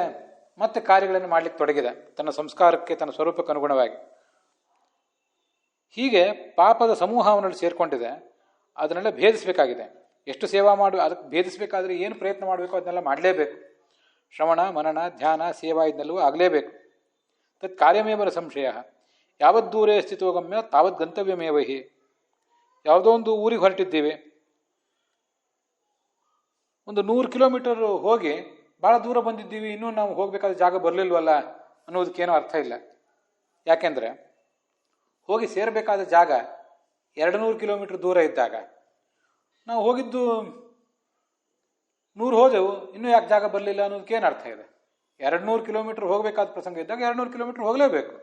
ಮತ್ತೆ ಕಾರ್ಯಗಳನ್ನು ಮಾಡಲಿಕ್ಕೆ ತೊಡಗಿದೆ, ತನ್ನ ಸಂಸ್ಕಾರಕ್ಕೆ, ತನ್ನ ಸ್ವರೂಪಕ್ಕೆ ಅನುಗುಣವಾಗಿ. ಹೀಗೆ ಪಾಪದ ಸಮೂಹ ಅವನಲ್ಲಿ ಸೇರಿಕೊಂಡಿದೆ. ಅದನ್ನೆಲ್ಲ ಭೇದಿಸಬೇಕಾಗಿದೆ. ಎಷ್ಟು ಸೇವಾ ಅದಕ್ಕೆ ಭೇದಿಸಬೇಕಾದ್ರೆ ಏನು ಪ್ರಯತ್ನ ಮಾಡಬೇಕು ಅದನ್ನೆಲ್ಲ ಮಾಡಲೇಬೇಕು. ಶ್ರವಣ, ಮನನ, ಧ್ಯಾನ, ಸೇವಾ ಇದನ್ನೆಲ್ಲವೂ ಆಗಲೇಬೇಕು. ತತ್ ಕಾರ್ಯಮೇವನ ಸಂಶಯ. ಯಾವತ್ ದೂರೇ ಸ್ಥಿತೋಗಮ್ಯ ತಾವತ್ ಗಂತವ್ಯಮೇವ ಹಿ. ಯಾವುದೋ ಒಂದು ಊರಿಗೆ ಹೊರಟಿದ್ದೀವಿ, ಒಂದು 100 ಕಿಲೋಮೀಟರ್ ಹೋಗಿ ಭಾಳ ದೂರ ಬಂದಿದ್ದೀವಿ, ಇನ್ನೂ ನಾವು ಹೋಗಬೇಕಾದ ಜಾಗ ಬರಲಿಲ್ವಲ್ಲ ಅನ್ನೋದಕ್ಕೇನೋ ಅರ್ಥ ಇಲ್ಲ. ಯಾಕೆಂದರೆ ಹೋಗಿ ಸೇರಬೇಕಾದ ಜಾಗ 200 ಕಿಲೋಮೀಟರ್ ದೂರ ಇದ್ದಾಗ ನಾವು ಹೋಗಿದ್ದು 100 ಹೋದೆವು, ಇನ್ನೂ ಯಾಕೆ ಜಾಗ ಬರಲಿಲ್ಲ ಅನ್ನೋದಕ್ಕೇನು ಅರ್ಥ ಇದೆ? 200 ಕಿಲೋಮೀಟರ್ ಹೋಗಬೇಕಾದ ಪ್ರಸಂಗ ಇದ್ದಾಗ 200 ಕಿಲೋಮೀಟರ್ ಹೋಗಲೇಬೇಕು.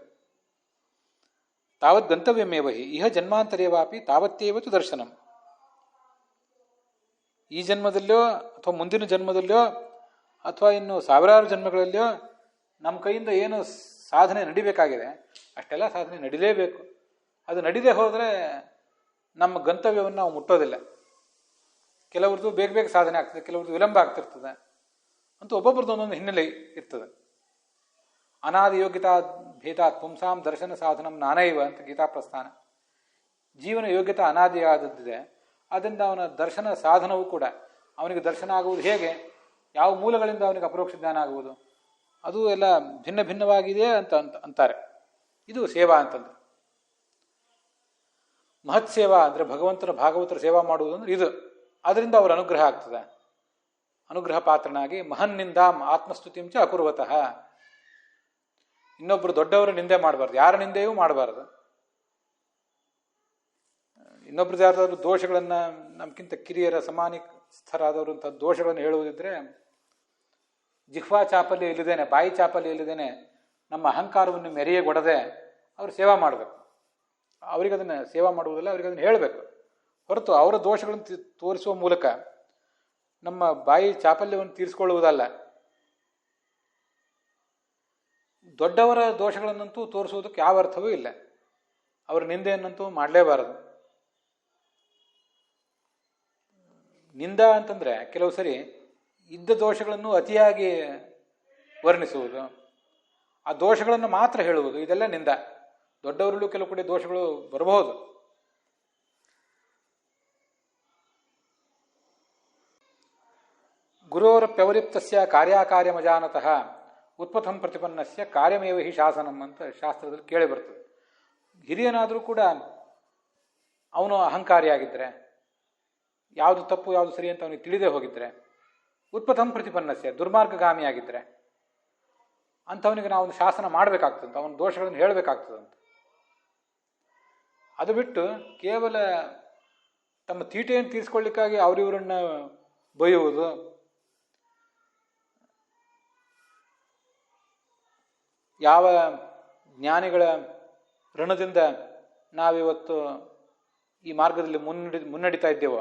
ತಾವತ್ ಗಂತವ್ಯಮೇವ ಹಿ ಇಹ ಜನ್ಮಾಂತರ್ಯವಾಪಿ ತಾವತ್ತೇವತ್ತು ದರ್ಶನಂ. ಈ ಜನ್ಮದಲ್ಲೋ ಅಥವಾ ಮುಂದಿನ ಜನ್ಮದಲ್ಲೋ ಅಥವಾ ಇನ್ನು ಸಾವಿರಾರು ಜನ್ಮಗಳಲ್ಲೋ ನಮ್ಮ ಕೈಯಿಂದ ಏನು ಸಾಧನೆ ನಡಿಬೇಕಾಗಿದೆ ಅಷ್ಟೆಲ್ಲ ಸಾಧನೆ ನಡಿಲೇಬೇಕು. ಅದು ನಡಿದೇ ಹೋದರೆ ನಮ್ಮ ಗಂತವ್ಯವನ್ನು ನಾವು ಮುಟ್ಟೋದಿಲ್ಲ. ಕೆಲವ್ರದ್ದು ಬೇಗ ಬೇಗ ಸಾಧನೆ ಆಗ್ತದೆ, ಕೆಲವ್ರದ್ದು ವಿಳಂಬ ಆಗ್ತಿರ್ತದೆ. ಅಂತೂ ಒಬ್ಬೊಬ್ರದ್ದು ಒಂದೊಂದು ಹಿನ್ನೆಲೆ ಇರ್ತದೆ. ಅನಾದಿ ಯೋಗ್ಯತಾ ಭೇದಾತ್ ಪುಂಸಾಂ ದರ್ಶನ ಸಾಧನಂ ನಾನೈವ ಅಂತ ಗೀತಾ ಪ್ರಸ್ಥಾನ. ಜೀವನ ಯೋಗ್ಯತಾ ಅನಾದಿಯಾದದ್ದಿದೆ. ಆದ್ದರಿಂದ ಅವನ ದರ್ಶನ ಸಾಧನವೂ ಕೂಡ, ಅವನಿಗೆ ದರ್ಶನ ಆಗುವುದು ಹೇಗೆ, ಯಾವ ಮೂಲಗಳಿಂದ ಅವನಿಗೆ ಅಪರೋಕ್ಷ ಜ್ಞಾನ ಆಗುವುದು, ಅದು ಎಲ್ಲ ಭಿನ್ನ ಭಿನ್ನವಾಗಿದೆ ಅಂತ ಅಂತಾರೆ. ಇದು ಸೇವಾ ಅಂತಂದ್ರೆ. ಮಹತ್ ಸೇವಾ ಅಂದರೆ ಭಗವಂತನ ಭಾಗವತರ ಸೇವಾ ಮಾಡುವುದು ಅಂದ್ರೆ ಇದು. ಅದರಿಂದ ಅವರ ಅನುಗ್ರಹ ಆಗ್ತದೆ. ಅನುಗ್ರಹ ಪಾತ್ರನಾಗಿ ಮಹನ್ನಿಂದಾಂ ಆತ್ಮಸ್ತುತಿಂಚ ಅಕುರ್ವತಃ. ಇನ್ನೊಬ್ಬರು ದೊಡ್ಡವರ ನಿಂದೆ ಮಾಡಬಾರ್ದು, ಯಾರ ನಿಂದೆಯೂ ಮಾಡಬಾರ್ದು. ಇನ್ನೊಬ್ರದ್ದು ಯಾರಾದರೂ ದೋಷಗಳನ್ನು, ನಮ್ಗಿಂತ ಕಿರಿಯರ ಸಮಾನಿಸ್ಥರಾದವರಂಥ ದೋಷಗಳನ್ನು ಹೇಳುವುದಿದ್ರೆ ಜಿಹ್ವಾ ಚಾಪಲ್ಯ ಇಲ್ಲದೇನೆ, ಬಾಯಿ ಚಾಪಲ್ಯ ಇಲ್ಲದೇನೆ, ನಮ್ಮ ಅಹಂಕಾರವನ್ನು ಮೆರೆಯಗೊಡದೆ ಅವರು ಸೇವಾ ಮಾಡಬೇಕು. ಅವರಿಗೆ ಅದನ್ನು ಸೇವಾ ಮಾಡುವುದಿಲ್ಲ, ಅವರಿಗೆ ಅದನ್ನು ಹೇಳಬೇಕು. ಹೊರತು ಅವರ ದೋಷಗಳನ್ನು ತೋರಿಸುವ ಮೂಲಕ ನಮ್ಮ ಬಾಯಿ ಚಾಪಲ್ಯವನ್ನು ತೀರಿಸಿಕೊಳ್ಳುವುದಲ್ಲ. ದೊಡ್ಡವರ ದೋಷಗಳನ್ನಂತೂ ತೋರಿಸುವುದಕ್ಕೆ ಯಾವ ಅರ್ಥವೂ ಇಲ್ಲ. ಅವರ ನಿಂದೆಯನ್ನಂತೂ ಮಾಡಲೇಬಾರದು. ನಿಂದ ಅಂತಂದರೆ ಕೆಲವು ಸರಿ ಇದ್ದ ದೋಷಗಳನ್ನು ಅತಿಯಾಗಿ ವರ್ಣಿಸುವುದು, ಆ ದೋಷಗಳನ್ನು ಮಾತ್ರ ಹೇಳುವುದು, ಇದೆಲ್ಲ ನಿಂದ. ದೊಡ್ಡವರಲ್ಲೂ ಕೆಲವು ಕಡೆ ದೋಷಗಳು ಬರಬಹುದು. ಗುರೋರ ಪ್ಯವಲಿಪ್ತಸ್ಯ ಕಾರ್ಯಕಾರ್ಯಮಜಾನತಃ ಉತ್ಪಥಂ ಪ್ರತಿಪನ್ನಸ್ಯ ಕಾರ್ಯಮೇವ ಹಿ ಶಾಸನಂ ಅಂತ ಶಾಸ್ತ್ರದಲ್ಲಿ ಕೇಳಿ ಬರ್ತದೆ. ಹಿರಿಯನಾದರೂ ಕೂಡ ಅವನು ಅಹಂಕಾರಿಯಾಗಿದ್ದರೆ, ಯಾವುದು ತಪ್ಪು ಯಾವುದು ಸರಿ ಅಂತ ಅವನಿಗೆ ತಿಳಿದೇ ಹೋಗಿದ್ರೆ, ಉತ್ಪಥಂ ಪ್ರತಿಪನ್ನಸ್ಯ ದುರ್ಮಾರ್ಗಗಾಮಿಯಾಗಿದ್ದರೆ ಅಂಥವನಿಗೆ ನಾವು ಒಂದು ಶಾಸನ ಮಾಡಬೇಕಾಗ್ತದಂತ, ಅವನ ದೋಷಗಳನ್ನು ಹೇಳಬೇಕಾಗ್ತದಂತ. ಅದು ಬಿಟ್ಟು ಕೇವಲ ತಮ್ಮ ತೀಟೆಯನ್ನು ತೀರಿಸ್ಕೊಳ್ಳಿಕ್ಕಾಗಿ ಅವರಿವರನ್ನು ಬೈಯುವುದು, ಯಾವ ಜ್ಞಾನಿಗಳ ಋಣದಿಂದ ನಾವಿವತ್ತು ಈ ಮಾರ್ಗದಲ್ಲಿ ಮುನ್ನಡಿತಾ ಇದ್ದೇವೋ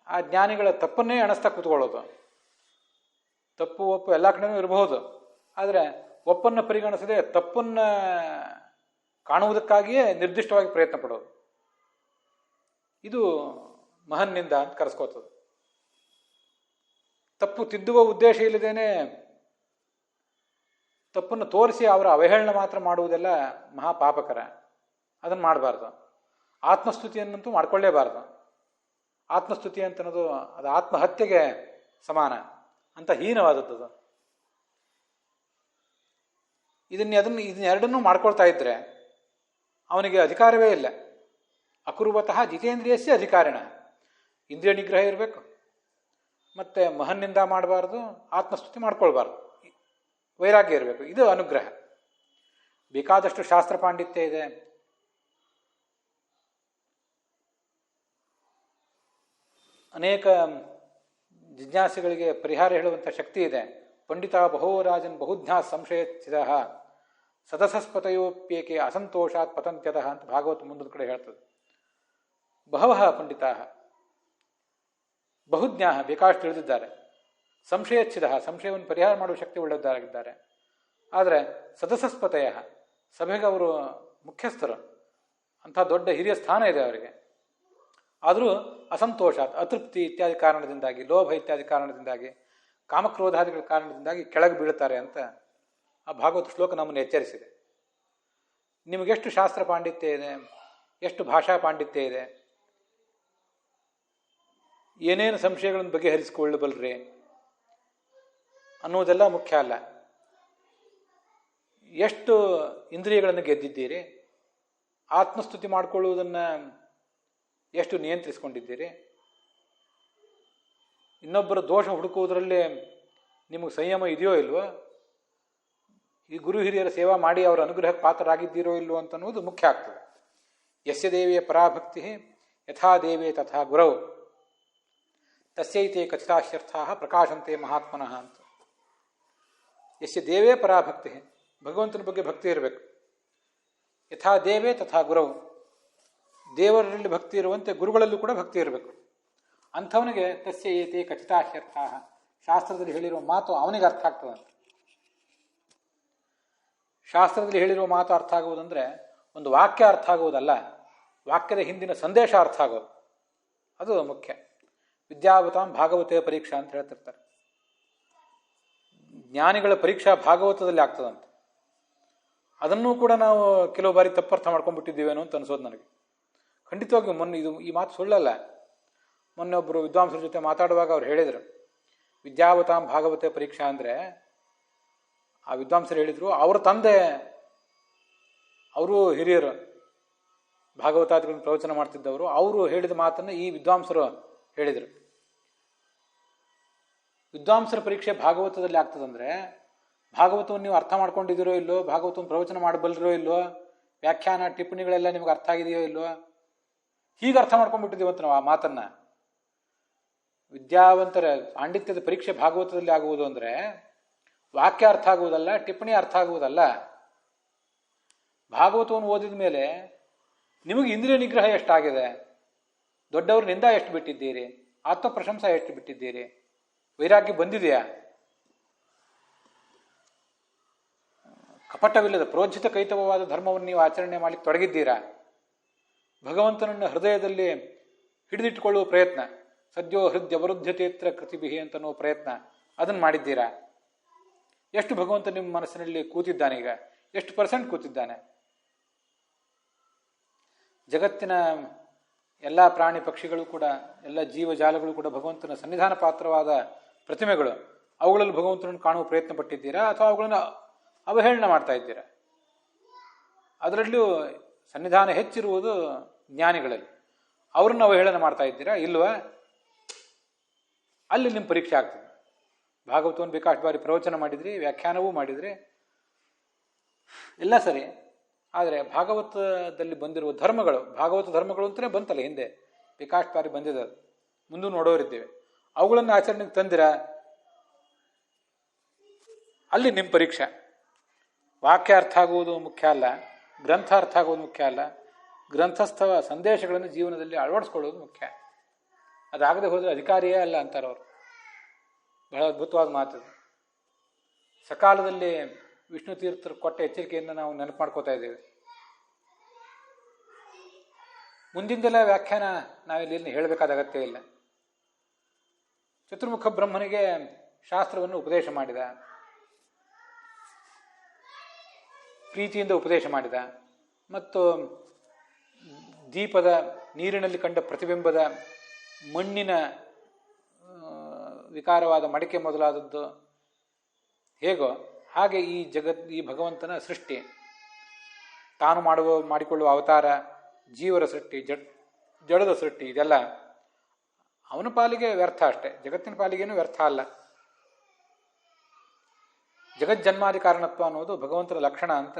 ಆ ಜ್ಞಾನಿಗಳ ತಪ್ಪನ್ನೇ ಎಣಿಸ್ತಾ ಕೂತ್ಕೊಳ್ಳೋದು. ತಪ್ಪು ಒಪ್ಪು ಎಲ್ಲ ಕಡೆನೂ ಇರಬಹುದು, ಆದರೆ ಒಪ್ಪನ್ನು ಪರಿಗಣಿಸದೆ ತಪ್ಪನ್ನು ಕಾಣುವುದಕ್ಕಾಗಿಯೇ ನಿರ್ದಿಷ್ಟವಾಗಿ ಪ್ರಯತ್ನ ಪಡೋದು. ಇದು ಮಹನ್ನಿಂದ ಅಂತ ಕರೆಸ್ಕೋತದೆ. ತಪ್ಪು ತಿದ್ದುವ ಉದ್ದೇಶ ಇಲ್ಲದೇನೆ ತಪ್ಪನ್ನು ತೋರಿಸಿ ಅವರ ಅವಹೇಳನ ಮಾತ್ರ ಮಾಡುವುದೆಲ್ಲ ಮಹಾಪಾಪಕರ. ಅದನ್ನು ಮಾಡಬಾರ್ದು. ಆತ್ಮಸ್ತುತಿಯನ್ನಂತೂ ಮಾಡ್ಕೊಳ್ಳೇಬಾರ್ದು. ಆತ್ಮಸ್ತುತಿ ಅಂತನ್ನೋದು ಅದು ಆತ್ಮಹತ್ಯೆಗೆ ಸಮಾನ ಅಂತ ಹೀನವಾದದ್ದು. ಇದನ್ನೆರಡನ್ನೂ ಮಾಡ್ಕೊಳ್ತಾ ಇದ್ರೆ ಅವನಿಗೆ ಅಧಿಕಾರವೇ ಇಲ್ಲ. ಅಕುರ್ವತಃ ಜಿತೇಂದ್ರಿಯಸ್ಯ ಅಧಿಕಾರಿಣ. ಇಂದ್ರಿಯ ನಿಗ್ರಹ ಇರಬೇಕು, ಮತ್ತೆ ಮಹನ್ನಿಂದ ಮಾಡಬಾರ್ದು, ಆತ್ಮಸ್ತುತಿ ಮಾಡ್ಕೊಳ್ಬಾರ್ದು, ವೈರಾಗ್ಯ ಇರಬೇಕು. ಇದು ಅನುಗ್ರಹ. ಬೇಕಾದಷ್ಟು ಶಾಸ್ತ್ರ ಪಾಂಡಿತ್ಯ ಇದೆ, ಅನೇಕ ಜಿಜ್ಞಾಸೆಗಳಿಗೆ ಪರಿಹಾರ ಹೇಳುವಂಥ ಶಕ್ತಿ ಇದೆ. ಪಂಡಿತ ಬಹೋರಾಜನ್ ಬಹುಜ್ಞಾ ಸಂಶಯಚ್ಛಿದ ಸದಸಸ್ಪತಯೋಪ್ಯೇಕೆ ಅಸಂತೋಷಾತ್ ಪತಂತ್ಯತಃ ಅಂತ ಭಾಗವತ ಮುಂದೊಂದು ಕಡೆ ಹೇಳ್ತದೆ. ಬಹವಃ ಪಂಡಿತಾ ಬಹುಜ್ಞಾ ಬೇಕಾಷ್ಟು ತಿಳಿದಿದ್ದಾರೆ, ಸಂಶಯಚ್ಛಿದ ಸಂಶಯವನ್ನು ಪರಿಹಾರ ಮಾಡುವ ಶಕ್ತಿ ಉಳ್ಳದ್ದಾಗಿದ್ದಾರೆ. ಆದರೆ ಸದಸಸ್ಪತಯ ಸಭೆಗೆ ಅವರು ಮುಖ್ಯಸ್ಥರು, ಅಂಥ ದೊಡ್ಡ ಹಿರಿಯ ಸ್ಥಾನ ಇದೆ ಅವರಿಗೆ. ಆದರೂ ಅಸಂತೋಷ, ಅತೃಪ್ತಿ ಇತ್ಯಾದಿ ಕಾರಣದಿಂದಾಗಿ, ಲೋಭ ಇತ್ಯಾದಿ ಕಾರಣದಿಂದಾಗಿ, ಕಾಮಕ್ರೋಧಾದಿಗಳ ಕಾರಣದಿಂದಾಗಿ ಕೆಳಗೆ ಬೀಳುತ್ತಾರೆ ಅಂತ ಆ ಭಾಗವತ ಶ್ಲೋಕ ನಮ್ಮನ್ನು ಎಚ್ಚರಿಸಿದೆ. ನಿಮಗೆಷ್ಟು ಶಾಸ್ತ್ರ ಪಾಂಡಿತ್ಯ ಇದೆ, ಎಷ್ಟು ಭಾಷಾ ಪಾಂಡಿತ್ಯ ಇದೆ, ಏನೇನು ಸಂಶಯಗಳನ್ನು ಬಗೆಹರಿಸಿಕೊಳ್ಳಬಲ್ರಿ ಅನ್ನೋದೆಲ್ಲ ಮುಖ್ಯ ಅಲ್ಲ. ಎಷ್ಟು ಇಂದ್ರಿಯಗಳನ್ನು ಗೆದ್ದಿದ್ದೀರಿ, ಆತ್ಮಸ್ತುತಿ ಮಾಡಿಕೊಳ್ಳುವುದನ್ನು ಎಷ್ಟು ನಿಯಂತ್ರಿಸಿಕೊಂಡಿದ್ದೀರಿ, ಇನ್ನೊಬ್ಬರ ದೋಷ ಹುಡುಕುವುದರಲ್ಲಿ ನಿಮಗೆ ಸಂಯಮ ಇದೆಯೋ ಇಲ್ವೋ, ಈ ಗುರು ಹಿರಿಯರ ಸೇವಾ ಮಾಡಿ ಅವರ ಅನುಗ್ರಹಕ್ಕೆ ಪಾತ್ರರಾಗಿದ್ದೀರೋ ಇಲ್ವೋ ಅಂತನ್ನುವುದು ಮುಖ್ಯ ಆಗ್ತದೆ. ಯಸ್ಯ ದೇವಿಯ ಪರಾಭಕ್ತಿ ಯಥಾ ದೇವೇ ತಥಾ ಗುರೌ ತಸ್ಯೈತೆ ಖಚಿತಾಶ್ಯರ್ಥಾ ಪ್ರಕಾಶಂತೆ ಮಹಾತ್ಮನಃ ಅಂತ. ಯಸ್ಯ ದೇವೇ ಪರಾಭಕ್ತಿ, ಭಗವಂತನ ಬಗ್ಗೆ ಭಕ್ತಿ ಇರಬೇಕು. ಯಥಾ ದೇವೇ ತಥಾ ಗುರೌ, ದೇವರಲ್ಲಿ ಭಕ್ತಿ ಇರುವಂತೆ ಗುರುಗಳಲ್ಲೂ ಕೂಡ ಭಕ್ತಿ ಇರಬೇಕು. ಅಂಥವನಿಗೆ ತಸ್ಯ ಏತೆ ಖಚಿತಾಶ್ಯರ್ಥಾ, ಶಾಸ್ತ್ರದಲ್ಲಿ ಹೇಳಿರುವ ಮಾತು ಅವನಿಗೆ ಅರ್ಥ ಆಗ್ತದಂತೆ. ಶಾಸ್ತ್ರದಲ್ಲಿ ಹೇಳಿರುವ ಮಾತು ಅರ್ಥ ಆಗುವುದಂದರೆ ಒಂದು ವಾಕ್ಯ ಅರ್ಥ ಆಗುವುದಲ್ಲ, ವಾಕ್ಯದ ಹಿಂದಿನ ಸಂದೇಶ ಅರ್ಥ ಆಗೋದು, ಅದು ಮುಖ್ಯ. ವಿದ್ಯಾವತಾಂ ಭಾಗವತೆ ಪರೀಕ್ಷಾ ಅಂತ ಹೇಳ್ತಿರ್ತಾರೆ. ಜ್ಞಾನಿಗಳ ಪರೀಕ್ಷಾ ಭಾಗವತದಲ್ಲಿ ಆಗ್ತದಂತೆ. ಅದನ್ನೂ ಕೂಡ ನಾವು ಕೆಲವು ಬಾರಿ ತಪ್ಪರ್ಥ ಮಾಡ್ಕೊಂಡ್ಬಿಟ್ಟಿದ್ದೀವೇನೋ ಅಂತ ಅನಿಸೋದು ನನಗೆ. ಖಂಡಿತವಾಗಿಯೂ ಮೊನ್ನೆ ಈ ಮಾತು ಸುಳ್ಳಲ್ಲ. ಮೊನ್ನೆ ಒಬ್ಬರು ವಿದ್ವಾಂಸರ ಜೊತೆ ಮಾತಾಡುವಾಗ ಅವ್ರು ಹೇಳಿದರು, ವಿದ್ಯಾವತಾಂ ಭಾಗವತೆ ಪರೀಕ್ಷಾ ಅಂದರೆ, ಆ ವಿದ್ವಾಂಸರು ಹೇಳಿದರು, ಅವರ ತಂದೆ ಅವರು ಹಿರಿಯರು, ಭಾಗವತಾದಿಗಳನ್ನು ಪ್ರವಚನ ಮಾಡ್ತಿದ್ದವರು, ಅವರು ಹೇಳಿದ ಮಾತನ್ನು ಈ ವಿದ್ವಾಂಸರು ಹೇಳಿದರು. ವಿದ್ವಾಂಸರ ಪರೀಕ್ಷೆ ಭಾಗವತದಲ್ಲಿ ಆಗ್ತದಂದ್ರೆ ಭಾಗವತವನ್ನು ನೀವು ಅರ್ಥ ಮಾಡ್ಕೊಂಡಿದ್ದೀರೋ ಇಲ್ಲೋ, ಭಾಗವತವನ್ನು ಪ್ರವಚನ ಮಾಡಬಲ್ಲರೋ ಇಲ್ಲೋ, ವ್ಯಾಖ್ಯಾನ ಟಿಪ್ಪಣಿಗಳೆಲ್ಲ ನಿಮ್ಗೆ ಅರ್ಥ ಆಗಿದೆಯೋ ಇಲ್ಲೋ, ಹೀಗೆ ಅರ್ಥ ಮಾಡ್ಕೊಂಡ್ಬಿಟ್ಟಿದ್ದೀವಂತ ನಾವು ಆ ಮಾತನ್ನ. ವಿದ್ಯಾವಂತರ ಪಾಂಡಿತ್ಯದ ಪರೀಕ್ಷೆ ಭಾಗವತದಲ್ಲಿ ಆಗುವುದು ಅಂದರೆ ವಾಕ್ಯ ಅರ್ಥ ಆಗುವುದಲ್ಲ, ಟಿಪ್ಪಣಿ ಅರ್ಥ ಆಗುವುದಲ್ಲ. ಭಾಗವತವನ್ನು ಓದಿದ ಮೇಲೆ ನಿಮಗೆ ಇಂದ್ರಿಯ ನಿಗ್ರಹ ಎಷ್ಟಾಗಿದೆ, ದೊಡ್ಡವ್ರ ನಿಂದ ಎಷ್ಟು ಬಿಟ್ಟಿದ್ದೀರಿ, ಆತ್ಮ ಪ್ರಶಂಸಾ ಎಷ್ಟು ಬಿಟ್ಟಿದ್ದೀರಿ, ವೈರಾಗ್ಯ ಬಂದಿದೆಯಾ, ಕಪಟವಿಲ್ಲದ ಪ್ರೋಜ್ಜಿತ ಕೈತವವಾದ ಧರ್ಮವನ್ನು ನೀವು ಆಚರಣೆ ಮಾಡಲಿಕ್ಕೆ ತೊಡಗಿದ್ದೀರಾ, ಭಗವಂತನನ್ನು ಹೃದಯದಲ್ಲಿ ಹಿಡಿದಿಟ್ಟುಕೊಳ್ಳುವ ಪ್ರಯತ್ನ, ಸದ್ಯೋ ಹೃದಯವರುದ್ಧತೇತ್ರ ಕೃತಿಭಿಹಿ ಅಂತನ್ನುವ ಪ್ರಯತ್ನ, ಅದನ್ನು ಮಾಡಿದ್ದೀರಾ? ಎಷ್ಟು ಭಗವಂತ ನಿಮ್ಮ ಮನಸ್ಸಿನಲ್ಲಿ ಕೂತಿದ್ದಾನೆ, ಈಗ ಎಷ್ಟು % ಕೂತಿದ್ದಾನೆ? ಜಗತ್ತಿನ ಎಲ್ಲ ಪ್ರಾಣಿ ಪಕ್ಷಿಗಳು ಕೂಡ, ಎಲ್ಲ ಜೀವಜಾಲಗಳು ಕೂಡ ಭಗವಂತನ ಸನ್ನಿಧಾನ ಪಾತ್ರವಾದ ಪ್ರತಿಮೆಗಳು. ಅವುಗಳಲ್ಲಿ ಭಗವಂತನನ್ನು ಕಾಣುವ ಪ್ರಯತ್ನ ಪಟ್ಟಿದ್ದೀರಾ ಅಥವಾ ಅವುಗಳನ್ನು ಅವಹೇಳನ ಮಾಡ್ತಾ ಇದ್ದೀರಾ? ಅದರಲ್ಲೂ ಸನ್ನಿಧಾನ ಹೆಚ್ಚಿರುವುದು ಜ್ಞಾನಿಗಳಲ್ಲಿ, ಅವರನ್ನು ಅವಹೇಳನ ಮಾಡ್ತಾ ಇದ್ದೀರಾ ಇಲ್ವಾ? ಅಲ್ಲಿ ನಿಮ್ಮ ಪರೀಕ್ಷೆ ಆಗ್ತದೆ. ಭಾಗವತವನ್ನು ಬೇಕಾಷ್ಟು ಬಾರಿ ಪ್ರವಚನ ಮಾಡಿದ್ರಿ, ವ್ಯಾಖ್ಯಾನವೂ ಮಾಡಿದ್ರಿ, ಎಲ್ಲ ಸರಿ. ಆದರೆ ಭಾಗವತದಲ್ಲಿ ಬಂದಿರುವ ಧರ್ಮಗಳು, ಭಾಗವತ ಧರ್ಮಗಳು ಅಂತಲೇ ಬಂತಲ್ಲ ಹಿಂದೆ, ಬೇಕಾಷ್ಟು ಬಾರಿ ಬಂದಿದೆ, ಮುಂದೂ ನೋಡೋರಿದ್ದೇವೆ, ಅವುಗಳನ್ನು ಆಚರಣೆಗೆ ತಂದಿರ, ಅಲ್ಲಿ ನಿಮ್ಮ ಪರೀಕ್ಷೆ. ವಾಕ್ಯ ಅರ್ಥ ಆಗುವುದು ಮುಖ್ಯ ಅಲ್ಲ, ಗ್ರಂಥ ಅರ್ಥ ಆಗುವುದು ಮುಖ್ಯ ಅಲ್ಲ, ಗ್ರಂಥಸ್ಥ ಸಂದೇಶಗಳನ್ನು ಜೀವನದಲ್ಲಿ ಅಳವಡಿಸ್ಕೊಳ್ಳೋದು ಮುಖ್ಯ. ಅದಾಗದೆ ಹೋದರೆ ಅಧಿಕಾರಿಯೇ ಅಲ್ಲ ಅಂತಾರವರು. ಬಹಳ ಅದ್ಭುತವಾದ ಮಾತು. ಸಕಾಲದಲ್ಲಿ ವಿಷ್ಣು ತೀರ್ಥರು ಕೊಟ್ಟ ಎಚ್ಚರಿಕೆಯನ್ನು ನಾವು ನೆನಪು ಮಾಡ್ಕೋತಾ ಇದ್ದೇವೆ. ಮುಂದಿಂದೆಲ್ಲ ವ್ಯಾಖ್ಯಾನ ನಾವಿಲ್ಲಿ ಹೇಳಬೇಕಾದ ಅಗತ್ಯ ಇಲ್ಲ. ಚತುರ್ಮುಖ ಬ್ರಹ್ಮನಿಗೆ ಶಾಸ್ತ್ರವನ್ನು ಉಪದೇಶ ಮಾಡಿದ, ಪ್ರೀತಿಯಿಂದ ಉಪದೇಶ ಮಾಡಿದ, ಮತ್ತು ದೀಪದ ನೀರಿನಲ್ಲಿ ಕಂಡ ಪ್ರತಿಬಿಂಬದ ಮಣ್ಣಿನ ವಿಕಾರವಾದ ಮಡಿಕೆ ಮೊದಲಾದದ್ದು ಹೇಗೋ ಹಾಗೆ ಈ ಭಗವಂತನ ಸೃಷ್ಟಿ, ತಾನು ಮಾಡಿಕೊಳ್ಳುವ ಅವತಾರ, ಜೀವರ ಸೃಷ್ಟಿ, ಜಡದ ಸೃಷ್ಟಿ, ಇದೆಲ್ಲ ಅವನ ಪಾಲಿಗೆ ವ್ಯರ್ಥ ಅಷ್ಟೇ, ಜಗತ್ತಿನ ಪಾಲಿಗೇನು ವ್ಯರ್ಥ ಅಲ್ಲ. ಜಗಜ್ಜನ್ಮಾದಿ ಕಾರಣತ್ವ ಅನ್ನೋದು ಭಗವಂತನ ಲಕ್ಷಣ ಅಂತ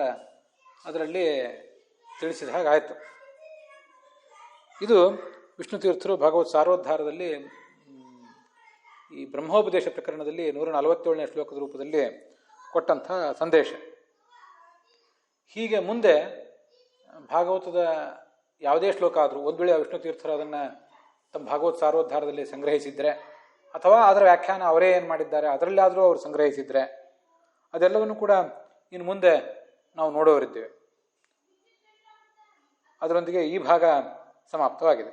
ಅದರಲ್ಲಿ ತಿಳಿಸಿದ ಹಾಗಾಯಿತು. ಇದು ವಿಷ್ಣು ತೀರ್ಥರು ಭಗವತ್ ಸಾರೋದ್ಧಾರದಲ್ಲಿ ಈ ಬ್ರಹ್ಮೋಪದೇಶ ಪ್ರಕರಣದಲ್ಲಿ 147ನೇ ಶ್ಲೋಕದ ರೂಪದಲ್ಲಿ ಕೊಟ್ಟಂಥ ಸಂದೇಶ. ಹೀಗೆ ಮುಂದೆ ಭಾಗವತದ ಯಾವುದೇ ಶ್ಲೋಕ ಆದರೂ ಒಂದು ವೇಳೆ ವಿಷ್ಣು ತೀರ್ಥರು ಅದನ್ನು ತಮ್ಮ ಭಾಗವತ ಸಾರೋದ್ಧಾರದಲ್ಲಿ ಸಂಗ್ರಹಿಸಿದರೆ ಅಥವಾ ಅದರ ವ್ಯಾಖ್ಯಾನ ಅವರೇ ಏನು ಮಾಡಿದ್ದಾರೆ ಅದರಲ್ಲಾದರೂ ಅವರು ಸಂಗ್ರಹಿಸಿದರೆ ಅದೆಲ್ಲವನ್ನು ಕೂಡ ಇನ್ನು ಮುಂದೆ ನಾವು ನೋಡೋರಿದ್ದೇವೆ. ಅದರೊಂದಿಗೆ ಈ ಭಾಗ ಸಮಾಪ್ತವಾಗಿದೆ.